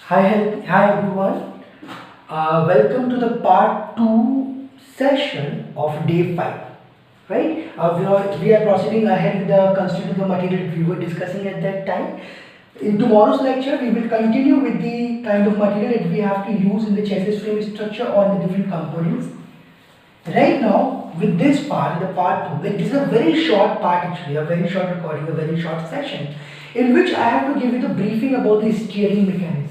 Hi everyone. Welcome to the part 2 session of day 5. Right? We are proceeding ahead with the constituent of material that we were discussing at that time. In tomorrow's lecture, we will continue with the kind of material that we have to use in the chassis frame structure or the different components. Right now, with this part, the part 2, this is a very short part actually, a very short recording, a very short session, in which I have to give you the briefing about the steering mechanism.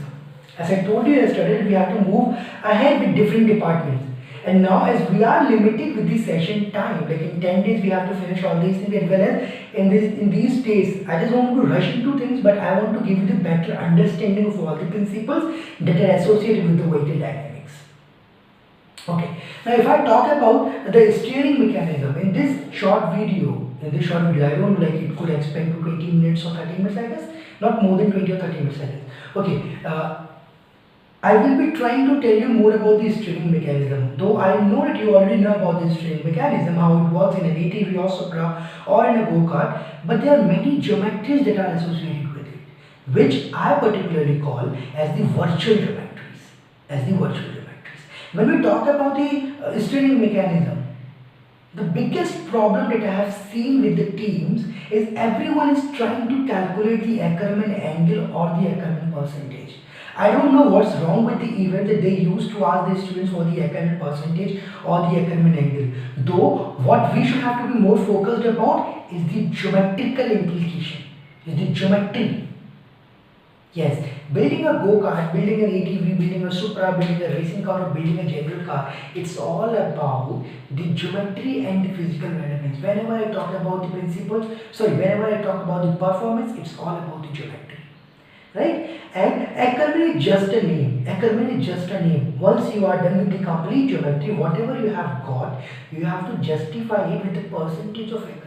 As I told you yesterday, we have to move ahead with different departments. And now as we are limited with the session time, like in 10 days we have to finish all these things, as well as in these days, I just don't want to rush into things, but I want to give you the better understanding of all the principles that are associated with the vehicle dynamics. Okay, now if I talk about the steering mechanism in this short video, I don't like it could expect to 20 minutes or 30 minutes, I guess, not more than 20 or 30 minutes, I guess. Okay, I will be trying to tell you more about the steering mechanism, though I know that you already know about the steering mechanism, how it works in an ATV or Supra or in a go-kart, but there are many geometries that are associated with it, which I particularly call as the virtual geometries, When we talk about the steering mechanism, the biggest problem that I have seen with the teams is everyone is trying to calculate the Ackermann angle or the Ackermann percentage. I don't know what's wrong with the event that they use to ask the students for the Ackermann percentage or the Ackermann angle. Though what we should have to be more focused about is the geometrical implication, is the geometry. Yes, building a go-kart, building an ATV, building a Supra, building a racing car or building a general car, it's all about the geometry and the physical relevance. Whenever I talk about the principles, whenever I talk about the performance, it's all about the geometry. Right? And Ackermann is just a name. Ackermann is just a name. Once you are done with the complete geometry, whatever you have got, you have to justify it with the percentage of Ackermann.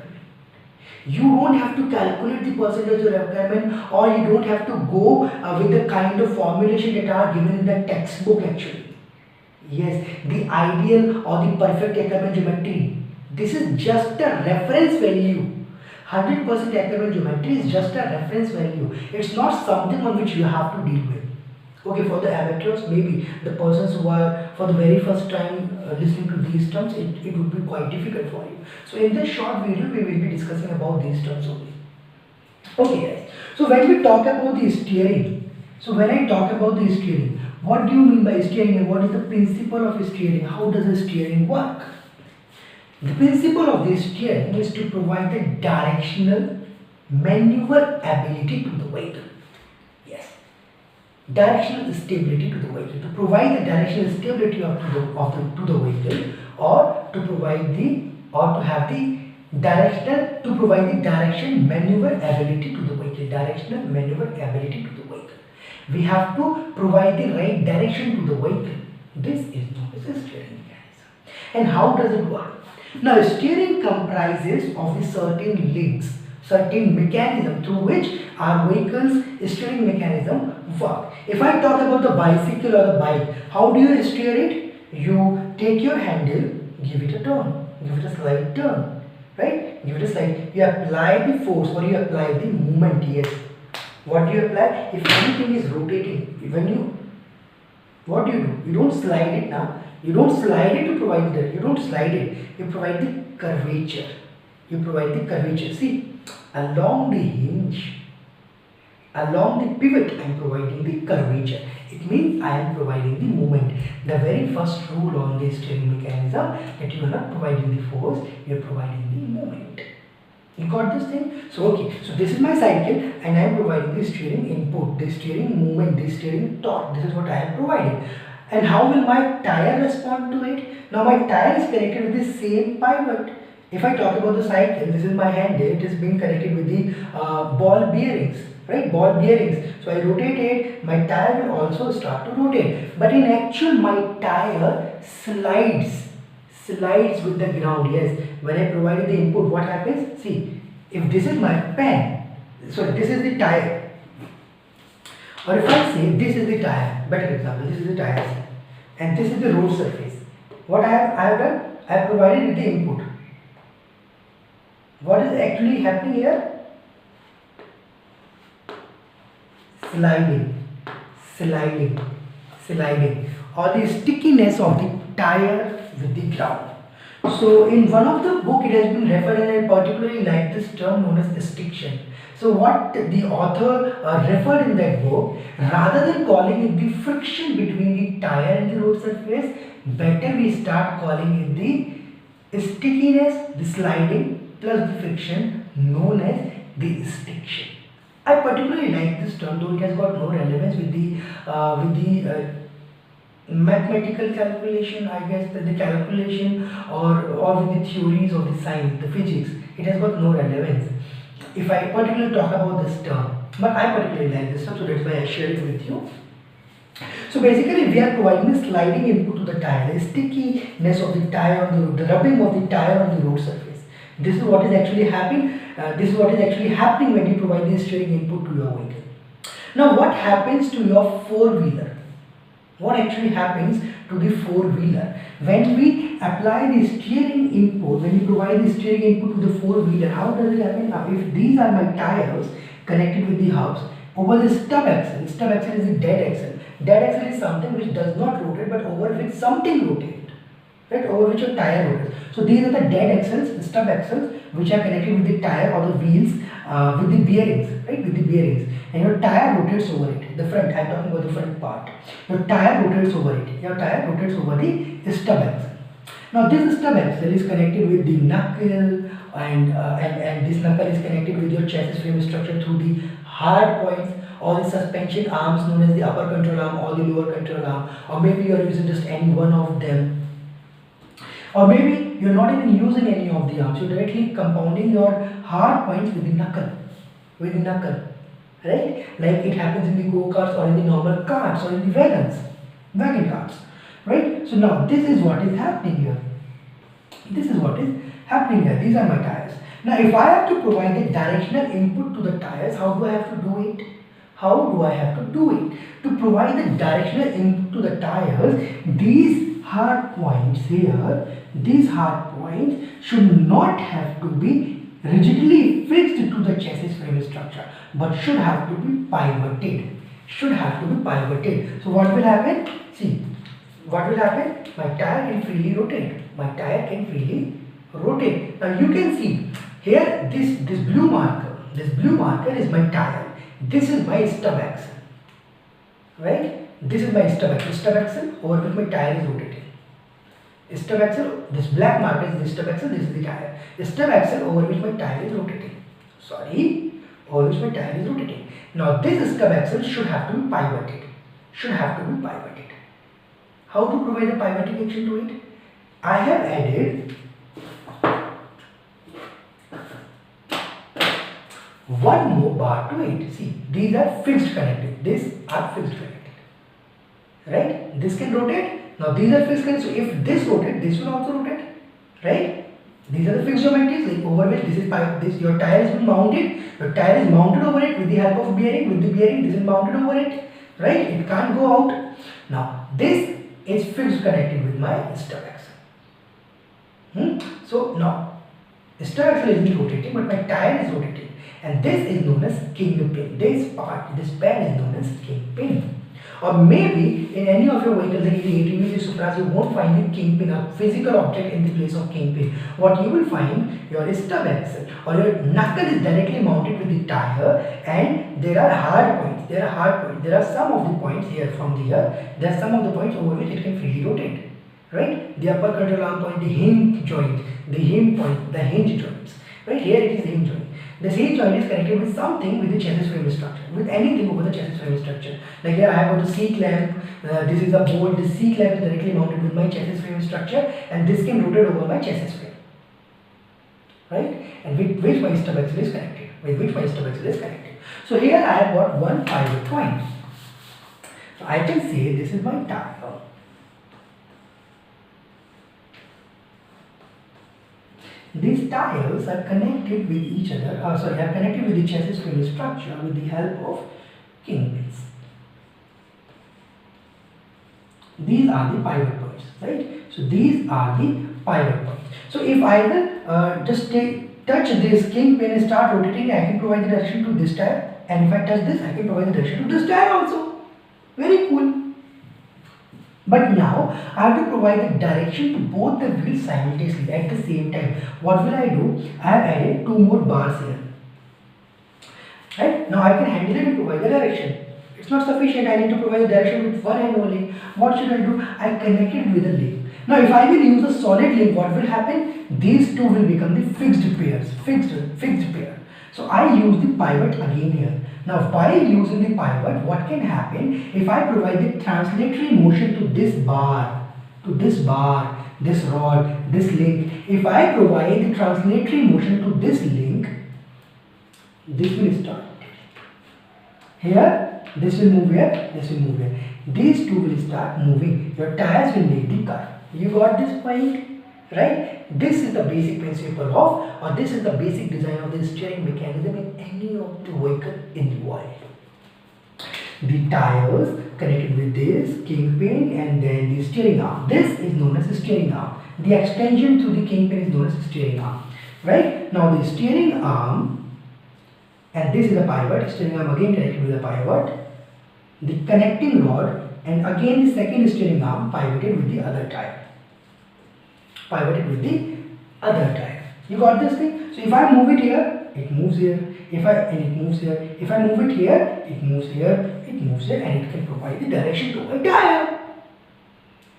You don't have to calculate the percentage of Ackermann, or you don't have to go with the kind of formulation that are given in the textbook actually. Yes, the ideal or the perfect Ackermann geometry. This is just a reference value. 100% Ackermann geometry is just a reference value. It's not something on which you have to deal with. Okay, for the amateurs, maybe the persons who are for the very first time listening to these terms, it would be quite difficult for you. So in this short video, we will be discussing about these terms only. Okay guys, so when we talk about the steering, when I talk about the steering, what do you mean by steering and what is the principle of steering? How does the steering work? The principle of the steering is to provide the directional maneuverability to the vehicle. Yes, directional stability to the vehicle, to provide the directional stability to the vehicle, or to provide the or to have the directional to provide the direction maneuverability to the vehicle, directional maneuverability to the vehicle. We have to provide the right direction to the vehicle. This is known as a steering mechanism. And how does it work? Now, steering comprises of the certain links, certain mechanism through which our vehicle's steering mechanism work. If I talk about the bicycle or the bike, how do you steer it? You take your handle, give it a turn, give it a slight turn, right? Give it a slight. You apply the force or you apply the movement. Yes. What do you apply? If anything is rotating, what do? You don't slide it now. You don't slide it to provide the. You don't slide it. You provide the curvature. See, along the hinge, along the pivot, I am providing the curvature. It means I am providing the movement. The very first rule on the steering mechanism, that you are not providing the force, you are providing the movement. You got this thing? So okay, so this is my cycle and I am providing the steering input, the steering movement, the steering torque. This is what I am providing. And how will my tire respond to it? Now my tire is connected with the same pivot. If I talk about the cycle, this is my handle, it is being connected with the ball bearings, right? Ball bearings. So I rotate it, my tire will also start to rotate. But in actual, my tire slides with the ground. Yes, when I provided the input, what happens? See, if this is my pen, so this is the tire, or if I say this is the tire, better example, this is the tire and this is the road surface. What I have done, I have provided with the input. What is actually happening here? Sliding, sliding, sliding, or the stickiness of the tire with the ground. So in one of the book it has been referred, and I particularly like this term known as stiction. So what the author referred in that book, rather than calling it the friction between the tire and the road surface, better we start calling it the stickiness, the sliding plus the friction, known as the stiction. I particularly like this term, though it has got no relevance with the mathematical calculation, I guess, the calculation, or with the theories of the science, the physics. It has got no relevance if I particularly talk about this term, but I particularly like this term, so that's why I share it with you. So basically we are providing a sliding input to the tire, the stickiness of the tire on the road, the rubbing of the tire on the road surface. This is what is actually happening. This is what is actually happening when you provide the steering input to your vehicle. Now what happens to your four-wheeler? What actually happens to the four-wheeler when we apply the steering input, when we provide the steering input to the four-wheeler? How does it happen? Now if these are my tires connected with the hubs, over the stub axle is the dead axle. Dead axle is something which does not rotate, but over which something rotates, right? Over which a tire rotates. So these are the dead axles, the stub axles, which are connected with the tire or the wheels, with the bearings, right? With the bearings, and your tire rotates over it. The front, I'm talking about the front part. Your tire rotates over it. Your tire rotates over the stub axle. Now this stub axle is connected with the knuckle, and this knuckle is connected with your chassis frame structure through the hard points or the suspension arms known as the upper control arm or the lower control arm, or maybe you are using just any one of them, or maybe you're not even using any of the arms. You're directly compounding your hard points with the knuckle, right? Like it happens in the go-karts or in the normal carts or in the wagon carts, right? So now this is what is happening here. These are my tires. Now if I have to provide a directional input to the tires, how do I have to do it? To provide the directional input to the tires, these hard points here, these hard points should not have to be rigidly fixed to the chassis frame structure, but should have to be pivoted. So what will happen? See, what will happen? My tire can freely rotate. Now you can see here, this blue marker is my tire. This is my stub axle, right? This is my stub axle over which my tire is rotating. Stub axle, this black marker is the stub axle, this is the tire. The stub axle over which my tire is rotating. Now this stub axle should have to be pivoted. How to provide a pivoting action to it? I have added one more bar to it. See, these are fixed connected. Right? This can rotate. Now these are fixed connected. So if this rotates, this will also rotate. Right? These are the fixed geometries, like over which your tire is mounted. Your tire is mounted over it with the help of bearing. With the bearing, this is mounted over it. Right? It can't go out. Now this is fixed connected with my stub axle. So now the stub axle isn't rotating, but my tire is rotating. And this is known as kingpin. This band is known as kingpin. Or maybe in any of your vehicles, like the ATVs, the Supras, you won't find the kingpin, a physical object in the place of kingpin. What you will find, your stub axle or your knuckle is directly mounted with the tire, and there are hard points. There are some of the points here from here. There are some of the points over which it can freely rotate. Right? The upper control arm point, the hinge joint, the hinge point, the hinge joints. Right? Here it is the hinge joint. This hinge joint is connected with something with the chassis frame structure, with anything over the chassis frame structure. Like here I have got the C clamp, this is a bolt, the C clamp is directly mounted with my chassis frame structure, and this can rotate over my chassis frame. Right? And with which my stub axle is connected. So here I have got one pivot point. So I can say this is my tire. These tires are connected with each other, are connected with the chassis frame structure with the help of kingpins. These are the pivot points, right? So these are the pivot points. So if I will just touch this kingpin and start rotating, I can provide the direction to this tire, and if I touch this, I can provide the direction to this tire also. Very cool. But now I have to provide the direction to both the wheels simultaneously at the same time. What will I do? I have added two more bars here. Right? Now I can handle it and provide the direction. It's not sufficient. I need to provide the direction with one hand only. What should I do? I connect it with a link. Now if I will use a solid link, what will happen? These two will become the fixed pairs. Fixed pair. So I use the pivot again here. Now by using the pivot, what can happen? If I provide the translatory motion to this bar, this rod, this link. If I provide the translatory motion to this link, this will start. Here, this will move here, this will move here. These two will start moving. Your tires will make the car. You got this point? Right? This is the basic principle of, or this is the basic design of the steering mechanism in any of the vehicle in the world. The tires connected with this kingpin and then the steering arm. This is known as the steering arm. The extension to the kingpin is known as the steering arm. Right? Now the steering arm, and this is the pivot, steering arm again connected with the pivot, the connecting rod, and again the second steering arm pivoted with the other tire. You got this thing? So if I move it here, it moves here. It moves here. If I move it here, it moves here. It moves here, and it can provide the direction to a tire.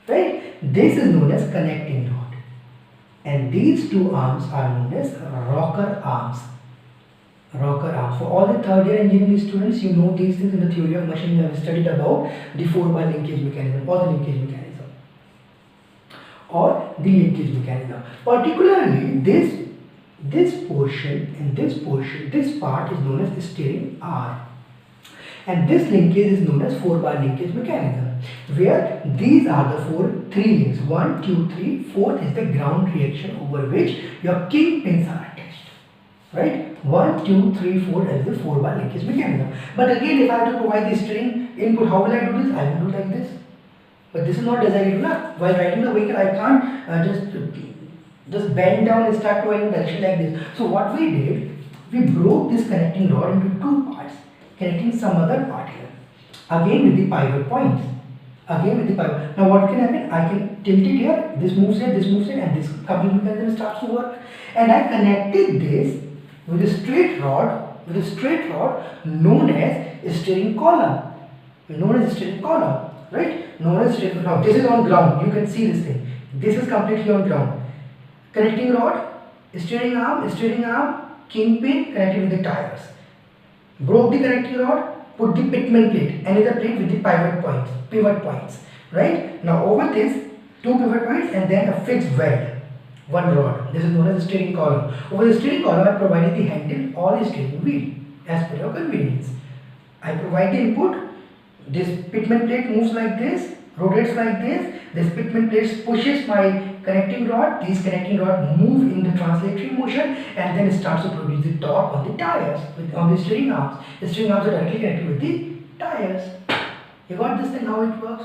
Right? This is known as connecting rod, and these two arms are known as rocker arms. For all the third year engineering students, you know these things in the theory of machine. You have studied about the 4-bar linkage mechanism or the linkage mechanism. Particularly this portion and this portion, this part is known as the steering arm. And this linkage is known as 4-bar linkage mechanism, where these are the three links. 1, 2, 3, fourth is the ground reaction over which your kingpins are attached. Right? 1, 2, 3, 4 is the 4-bar linkage mechanism. But again, if I have to provide the steering input, how will I do this? I will do like this. But this is not desired. While riding the vehicle, I can't just bend down and start providing direction like this. So what we did, we broke this connecting rod into two parts, connecting some other part here. Again with the pivot points. Now what can happen? I can tilt it here, this moves here, and this coupling mechanism starts to work. And I connected this with a straight rod, known as a steering column. Right? Now this is on ground. You can see this thing. This is completely on ground. Connecting rod, steering arm, kingpin connected with the tires. Broke the connecting rod, put the pitman plate, another plate with the pivot points. Right? Now over this, two pivot points and then a fixed weld. One rod. This is known as the steering column. Over the steering column, I provided the handle or the steering wheel as per your convenience. I provide the input. This pitman plate moves like this, rotates like this. This pitman plate pushes my connecting rod. These connecting rod move in the translatory motion and then it starts to produce the torque on the tires, on the steering arms. The steering arms are directly connected with the tires. You got this thing, how it works?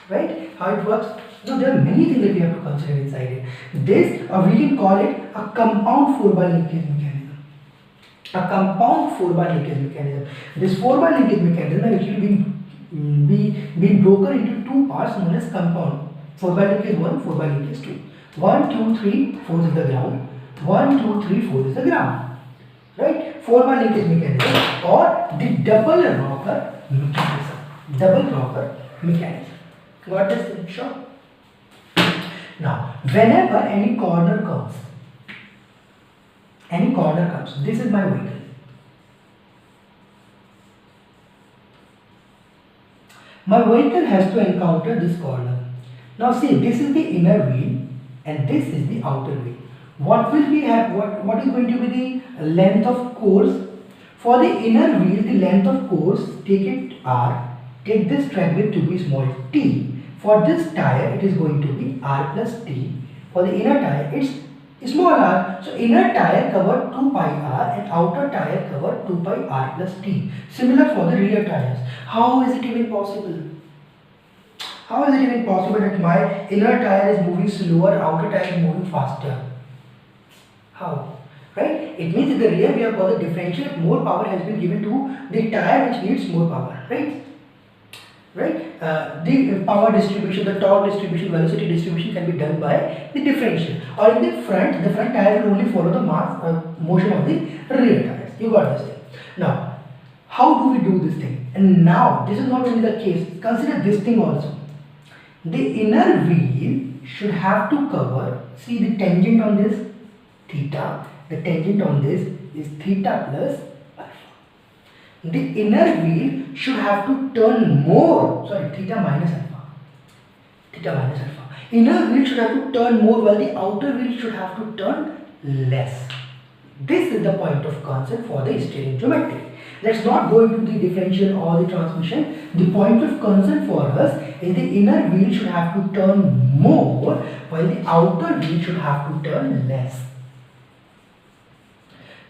Right? How it works? Now there are many things that we have to consider inside it. This, we can call it a compound 4-bar linkage mechanism. This 4-bar linkage mechanism actually been broken into two parts known as compound. 4-bar linkage 1, 4-bar linkage 2. 1, 2, 3, 4 is the ground. 1, 2, 3, 4 is the ground. Right? 4-bar linkage mechanism or the double rocker mechanism. Got this thing? Sure. Now, whenever any corner comes, this is my vehicle. My vehicle has to encounter this corner. Now see, this is the inner wheel and this is the outer wheel. What is going to be the length of course? For the inner wheel, the length of course, take it R, take this track width to be small t. For this tire, it is going to be R plus T. For the inner tire, it's small r. So inner tire cover 2 pi r and outer tire cover 2 pi r plus T. Similar for the rear tires. How is it even possible? How is it even possible that my inner tire is moving slower, outer tire is moving faster? How? Right? It means in the rear we have got the differential, more power has been given to the tire which needs more power. Right? right? The power distribution, the torque distribution, velocity distribution can be done by the differential. Or in the front tire will only follow the motion of the rear tires. You got this thing. Now, how do we do this thing? And now, this is not only the case. Consider this thing also. The inner wheel should have to cover, see the tangent on this, theta. The tangent on this is theta plus alpha. The inner wheel should have to turn more, sorry, theta minus alpha. Theta minus alpha. Inner wheel should have to turn more while the outer wheel should have to turn less. This is the point of concept for the steering geometry. Let's not go into the differential or the transmission. The point of concept for us is the inner wheel should have to turn more while the outer wheel should have to turn less.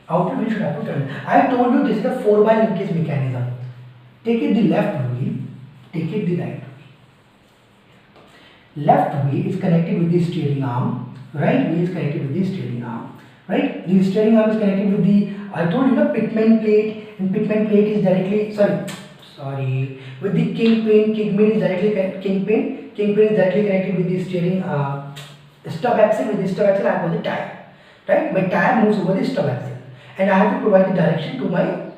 Outer wheel should have to turn. I have told you this is a 4x linkage mechanism. Take it the left wheel, take it the right wheel. Left wheel is connected with the steering arm, right wheel is connected with the steering arm, right? The steering arm is connected with the, I told you the pitman plate, and pitman plate is directly, with the kingpin is directly kingpin is directly connected with the steering stub axle. With the stub axle I have the tire, right? My tire moves over the stub axle, and I have to provide the direction to my,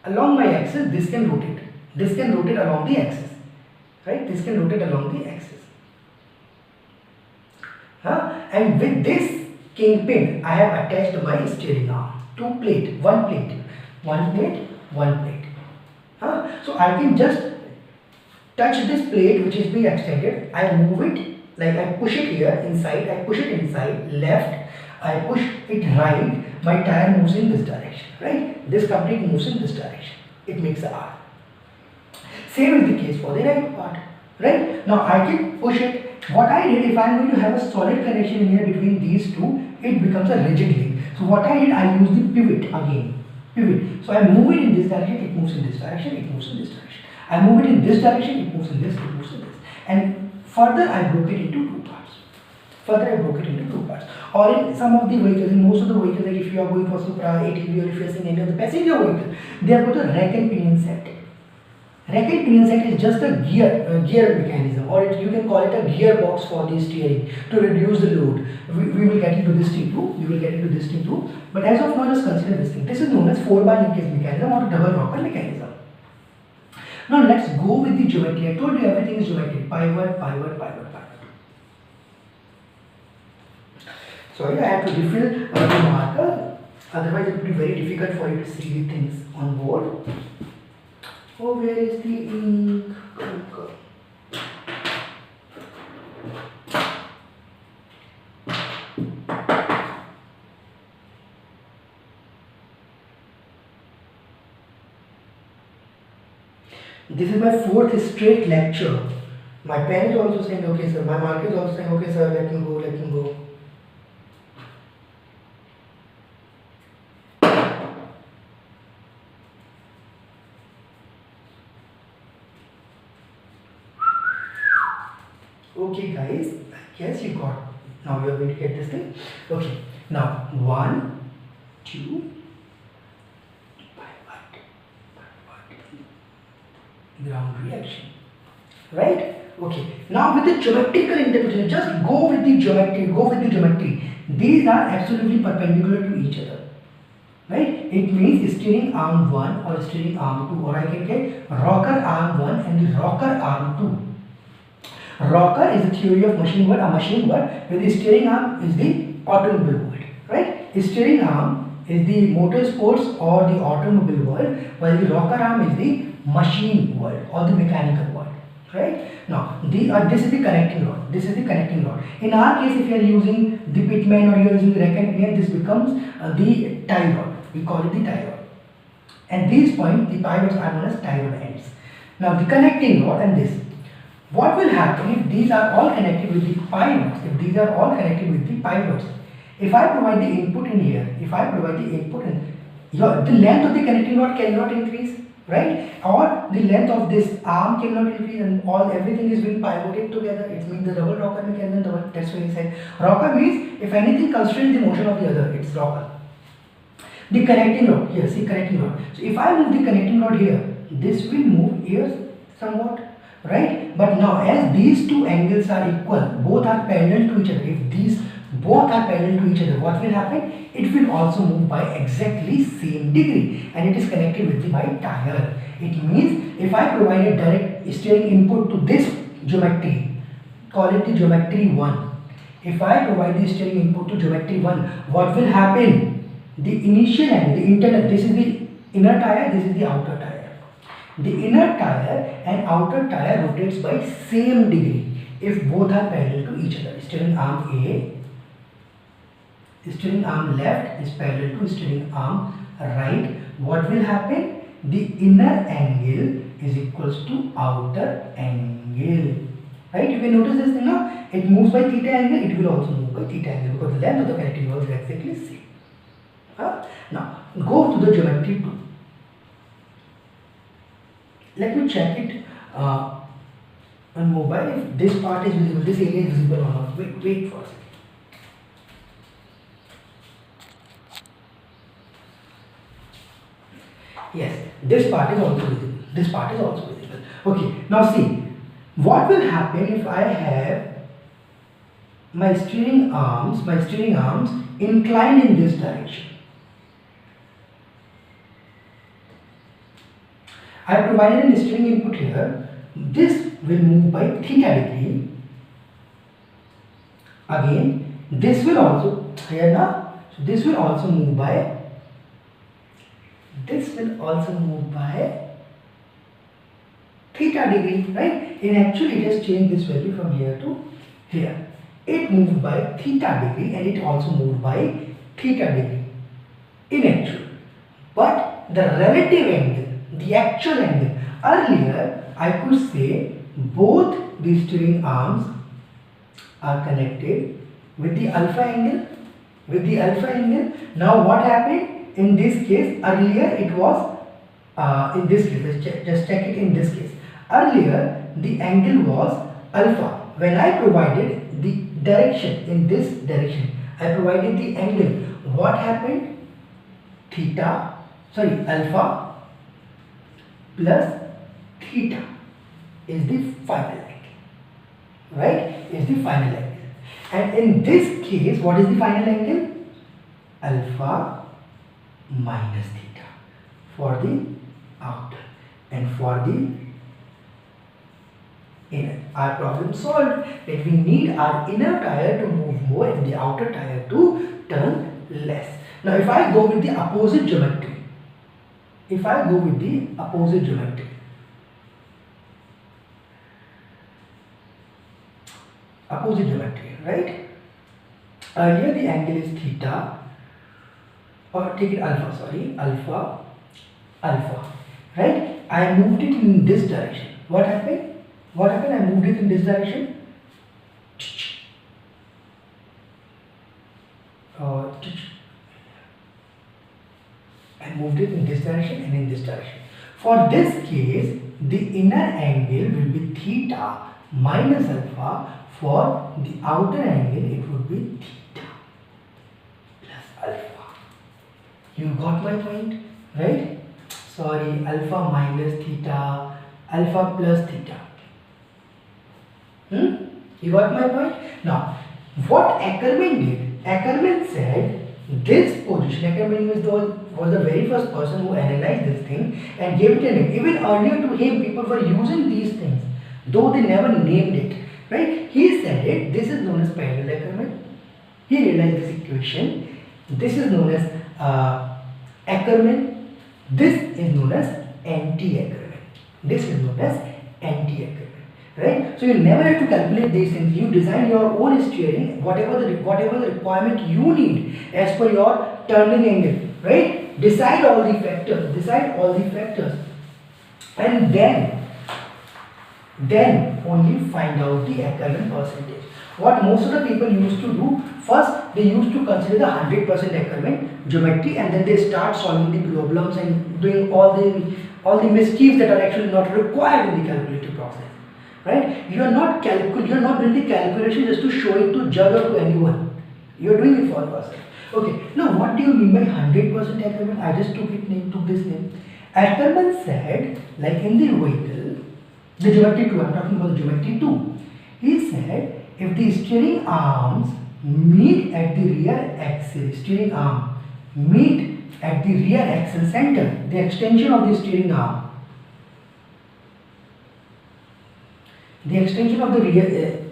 along my axis. This can rotate along the axis, right? This can rotate along the axis. And with this kingpin I have attached my steering arm, one plate. So I can just touch this plate which is being extended. I move it, like I push it here inside, I push it inside, left, I push it right, my tire moves in this direction, right? This complete moves in this direction. It makes a R. Same is the case for the right part, right? Now I can push it. What I did, if I am going to have a solid connection here between these two, it becomes a rigid link. So what I did, I used the pivot again. So I move it in this direction, it moves in this direction, it moves in this direction. I move it in this direction, it moves in this, it moves in this. And further I broke it into two parts. Or in some of the vehicles, in most of the vehicles, like if you are going for Supra, ATV, or if you are seeing any of the passenger vehicles, they have got a rack and pinion set. Rack and pinion set is just a gear mechanism, or you can call it a gearbox for the steering to reduce the load. We will get into this thing too. But as of now, just consider this thing. This is known as 4x linkage mechanism or double rocker mechanism. Now let's go with the geometry. I told you everything is geometry. Pivot. Sorry, I have to refill the marker. Otherwise, it will be very difficult for you to see the things on board. Oh, where is the ink? This is my fourth straight lecture. My pen is also saying okay sir, my marker is also saying okay sir, let me go. Okay guys, I guess you got, now we are going to get this thing. Okay, now 1, 2, ground reaction, right? Okay, now with the geometrical interpretation, just go with the geometry. These are absolutely perpendicular to each other, right? It means steering arm 1 or steering arm 2, or I can get rocker arm 1 and the rocker arm 2. Rocker is the theory of machine word, where the steering arm is the automobile world, right? The steering arm is the motorsports or the automobile world, while the rocker arm is the machine world or the mechanical world, right? Now, this is the connecting rod. In our case, if you are using the pitman or you are using the rack and pinion, this becomes the tie rod. We call it the tie rod. And these points, the pivots are known as tie rod ends. Now, the connecting rod and this. What will happen if these are all connected with the pivots? If I provide the input in here, the length of the connecting rod cannot increase, right? Or the length of this arm cannot increase, and everything is being pivoted together. It means the double rocker mechanism. That's why he said rocker means if anything constrains the motion of the other, it's rocker. The connecting rod, here, see connecting rod. So if I move the connecting rod here, this will move here somewhat, right? But now as these two angles are equal, both are parallel to each other, if these both are parallel to each other, what will happen? It will also move by exactly same degree, and it is connected with my tire. It means if I provide a direct steering input to this geometry, call it the geometry 1. If I provide the steering input to geometry 1, what will happen? The initial angle, the internal, this is the inner tire, this is the outer tire. The inner tire and outer tire rotates by same degree if both are parallel to each other. Steering arm A, steering arm left is parallel to steering arm right. What will happen? The inner angle is equals to outer angle. Right? You can notice this thing now. It moves by theta angle, it will also move by theta angle because the length of the connecting rod is exactly same. Now, go to the geometry 2. Let me check it on mobile if this part is visible, this area is visible or not. Wait for a second. Yes, this part is also visible. This part is also visible. Okay, now see. What will happen if I have my steering arms inclined in this direction? I provided a steering input here. This will move by theta degree. Again, this will also here now. So this will also move by. This will also move by theta degree, right? In actually it has changed this value from here to here. It moved by theta degree and it also moved by theta degree in actual. But the relative angle, the actual angle, earlier I could say both the steering arms are connected with the alpha angle. Now what happened? In this case, earlier it was, in this case, let's just check it in this case. Earlier, the angle was alpha. When I provided the direction in this direction, I provided the angle. What happened? Alpha plus theta is the final angle. Right? Is the final angle. And in this case, what is the final angle? Alpha minus theta for the outer and for the inner. Our problem solved that we need our inner tire to move more and the outer tire to turn less. Now if I go with the opposite geometry, right? Earlier the angle is theta, or take it alpha, right? I moved it in this direction. What happened? I moved it in this direction. I moved it in this direction and in this direction. For this case, the inner angle will be theta minus alpha. For the outer angle, it would be theta plus alpha. You got my point, right? Sorry, alpha minus theta, alpha plus theta. You got my point? Now, what Ackermann did, Ackermann said this position, Ackermann was the very first person who analyzed this thing and gave it a name. Even earlier to him, people were using these things, though they never named it. Right? He said it, this is known as parallel Ackermann. He realized this equation. This is known as Ackermann. This is known as anti-Ackermann. Right? So you never have to calculate these things. You design your own steering, whatever the requirement you need as per your turning angle. Right? Decide all the factors, and then only find out the Ackermann percentage. What most of the people used to do, first they used to consider the 100% Ackermann geometry, and then they start solving the problems and doing all the mischiefs that are actually not required in the calculative process. Right? You are not doing the calculation just to show it to judge or to anyone. You are doing it for yourself. Okay. Now, what do you mean by 100% Ackermann? I just took this name. Ackerman said, like in the vehicle, the geometry 2, I'm talking about the geometry 2. He said, if the steering arms meet at the rear axle, steering arm meet at the rear axle center, the extension of the steering arm, the extension of the rear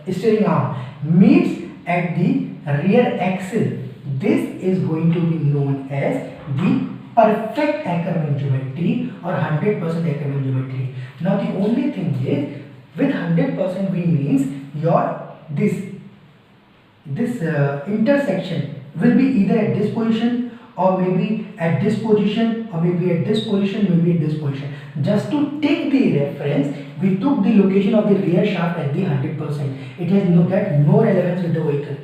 steering arm meets at the rear axle. This is going to be known as the perfect Ackermann geometry or 100% Ackermann geometry. Now the only thing is, with 100% we means your this intersection will be either at this position or maybe at this position or maybe at this position, maybe at this position. Just to take the reference, we took the location of the rear shaft at the 100%. It has no relevance with the vehicle.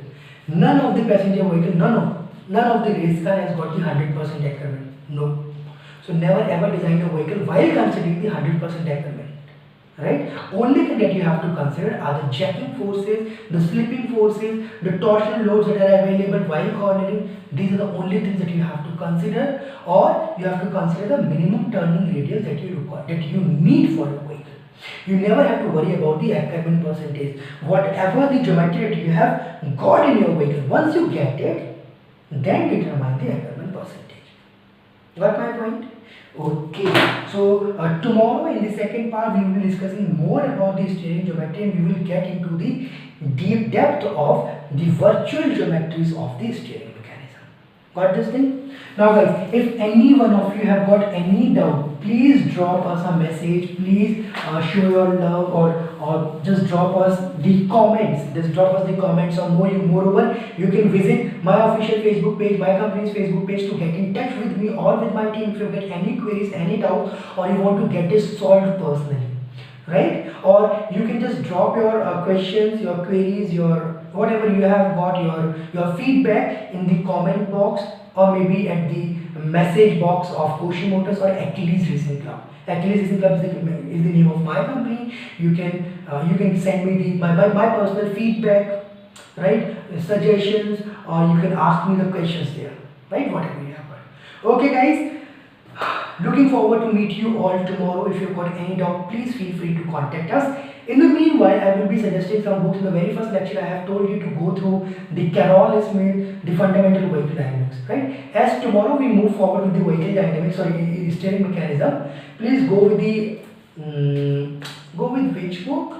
None of the passenger vehicle, none of the race car has got the 100% Ackermann. No. So never ever design a vehicle while considering the 100% Ackermann. Right? Only thing that you have to consider are the jacking forces, the slipping forces, the torsional loads that are available while cornering. These are the only things that you have to consider, or you have to consider the minimum turning radius that you require, that you need for a vehicle. You never have to worry about the Ackermann percentage. Whatever the geometry that you have got in your vehicle, once you get it, then determine the Ackermann percentage. Got my point? Okay, so tomorrow in the second part we will be discussing more about the steering geometry, and we will get into the deep depth of the virtual geometries of the steering mechanism. Got this thing? Now guys, if any one of you have got any doubt, please drop us a message, please show your love, or just drop us the comments, or moreover you can visit my official Facebook page, my company's Facebook page, to get in touch with me or with my team if you get any queries, any doubts, or you want to get this solved personally, right? Or you can just drop your questions, your queries, your whatever you have got, your feedback in the comment box, or maybe at the message box of Koshi Motors or Achilles Racing Club. Achilles Racing Club is the name of my company. You can send me my personal feedback, right? Suggestions, or you can ask me the questions there, right? Whatever you have got. Okay, guys. Looking forward to meet you all tomorrow. If you've got any doubt, please feel free to contact us. In the meanwhile, I will be suggesting some books. In the very first lecture, I have told you to go through the Carroll Smith, the fundamental vehicle dynamics, right? As tomorrow we move forward with the vehicle dynamics or steering mechanism, please go with the go with which book?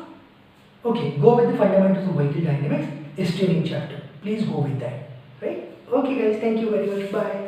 Okay, go with the fundamentals of vehicle dynamics, steering chapter. Please go with that, right? Okay, guys. Thank you very much. Bye.